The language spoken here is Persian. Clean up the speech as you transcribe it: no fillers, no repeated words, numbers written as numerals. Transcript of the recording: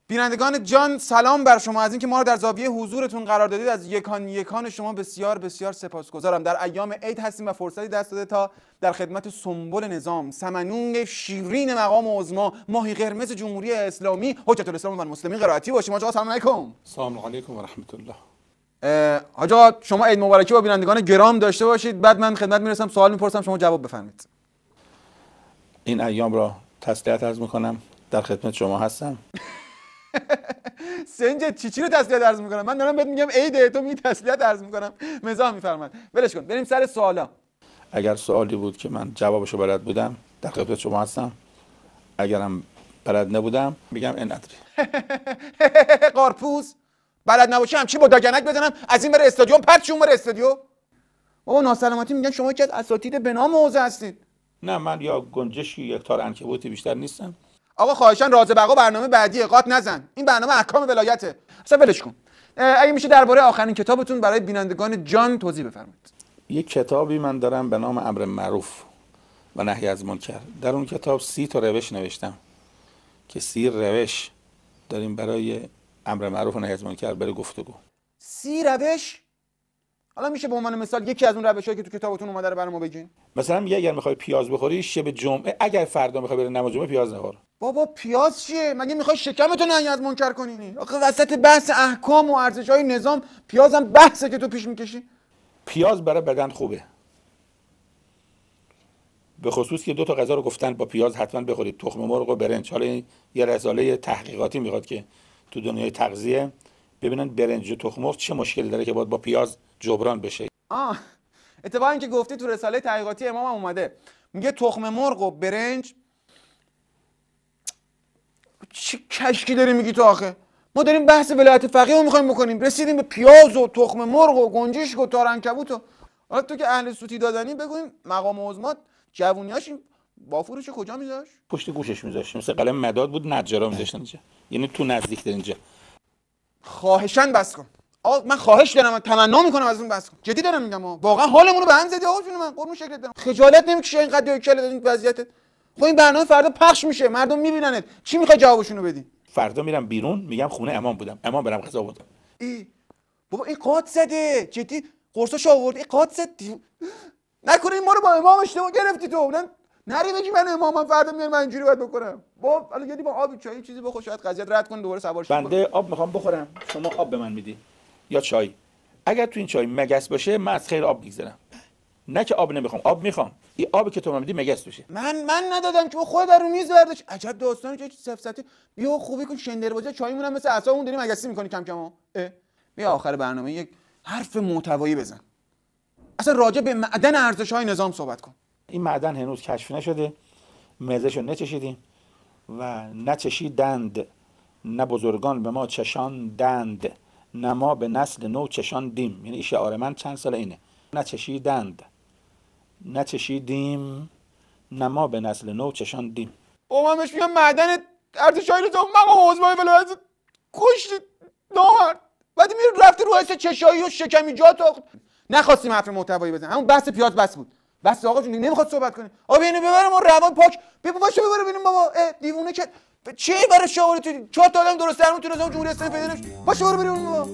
بینندگان جان، سلام بر شما از اینکه ما رو در زاویه حضورتون قرار دادید. از یکان شما بسیار بسیار سپاسگزارم. در ایام عید هستیم و فرصتی دست داده تا در خدمت سنبل نظام، سمنون شیرین مقام عظما، ماهی قرمز جمهوری اسلامی، حجت الاسلام و المسلمین قرائتی باشیم. آقا سلام علیکم. سلام علیکم و رحمت الله. آقا شما عید مبارکی با بینندگان گرام داشته باشید. بعد من خدمت میرسم، سوال میپرسم، شما جواب بفرمایید. این ایام را تسلیت عرض میکنم، در خدمت شما هستم. سنجد چی رو تسلیت عرض میکنم؟ من دارم بهت میگم عیده، تو میگی تسلیت عرض میکنم. مزاح میفرمایید. ولش کن، بریم سر سوالا. اگر سوالی بود که من جوابشو بلد بودم در خدمت شما هستم، اگرم بلد نبودم میگم این نداری. قارپوز بلد نباشی همچی با داگنک بزنم از این بره استادیوم پرت اون بره استادیو. بابا ناسلامتی میگن شما که از اساتید به نام حوزه هستید. نه، من یا گنجشکی یک تار عنکبوتی بیشتر نیستم. آقا خواهشاً راز بقا برنامه بعدیه، قات نزن. این برنامه احکام ولایته. اصلا ولش کن. اگه میشه درباره آخرین کتابتون برای بینندگان جان توضیح بفرمایید. یک کتابی من دارم به نام امر معروف و نهی از منکر. در اون کتاب 30 تا روش نوشتم که 30 روش داریم برای امر معروف و نهی از منکر برای گفتگو. 30 روش؟ حالا میشه به عنوان مثال یکی از اون روشایی که تو کتابتون اومده رو برای ما بگین؟ مثلا میگه اگر میخوای پیاز بخوری شب جمعه، اگر فردا میخوای بری نماز جمعه پیاز نخور. بابا پیاز چیه؟ مگه میخوای شکمتو نهی از منکر کنی؟ آخه وسط بحث احکام و ارزش‌های نظام پیازم بحثه که تو پیش میکشی. پیاز برای بدن خوبه، به خصوص که 2 تا غذا رو گفتن با پیاز حتما بخورید، تخم مرغ و برنج. حالا یه رساله تحقیقاتی میخواد که تو دنیای تغذیه ببینن برنج و تخم مرغ چه مشکلی داره که باید با پیاز جبران بشه. اتفاقا این که گفتی تو رساله تحقیقاتی امام هم اومده، میگه تخم مرغ و برنج. چه کشکی داری میگی تو آخه؟ ما داریم بحث ولایت فقیه رو میخوایم بکنیم، رسیدیم به پیاز و تخم مرغ و گنجشک و تار عنکبوت و حالا تو که اهل سوتی دادنی بگویم مقام عظما جوونیاش این بافورشو کجا میذاش؟ پشت گوشش میذاشت، مثل قلم مداد بود، نجارا میذاشتن اینجا، یعنی تو نزدیک در اینجا. خواهشاً بس کن. آقا من خواهش دارم، من تمنا میکنم از اون بس کن. جدی دارم میگم واقعا حالمون رو به هم زدی آقا جون من. قربون شکلت برم. خجالت نمیکشی اینقدر هیکل این وضعیتت؟ خب این برنامه فردا پخش میشه، مردم میبیننت. چی میخوای جوابشون رو بدی؟ فردا میرم بیرون میگم خونه امام بودم، امام برام غذا بردم. بابا این قاط زده، جدی قرصاشو آورد، این قاط زد. نکنه این ما رو با امام اشتباه گرفتی تو. نری بگی من امامم فردا میام من اینجوری باید بکنم. بابا حالا یعنی با آب چای چیزی بخور شاید قضیه رد کنه دوباره سوار شه. بنده آب میخوام بخورم، شما آب به من میدی یا چای؟ اگر تو این چای مگس باشه من از خیر آب میگذرم، نه که آب نمیخوام، آب میخوام. این آبی که تو من میدی مگس بشه. من ندادم که خود در رو میز برداشت. عجب داستانی، چه سفسطه. بیا خوبی کن شندر بازی چایمون هم مثل عصامون داریم مگسی میکنی کم کم. بیا آخر برنامه یک حرف محتوایی بزن، اصلا راجع به معدن ارزش‌های نظام صحبت کن. این معدن هنوز کشف نشده، مزهشو نچشیدیم و نچشیدند، نه بزرگان به ما چشاندند، نه ما به نسل نو چشاندیم. یعنی شعار من چند سال اینه، نچشیدند، نچشیدیم، نه ما به نسل نو چشاندیم. من بهش میگم معدن ارزش‌های نظام مقام عظمای ولایت کشت نامرد، بعد میره رفته رو حس چشایی و شکمیجات. نخواستیم حرف محتوایی بزنیم، همون بحث پیاز بس بود. بس آقا جون نمیخواد صحبت کنه. آقا اینو ببره ما روان پاک باشه، ببره ببینیم بابا دیوونه که چی برای شاور تو 4 تا آدم درست درمون تو نظام جمهوری اسلامی پیدا نمیشه. باشه برو بریم بابا.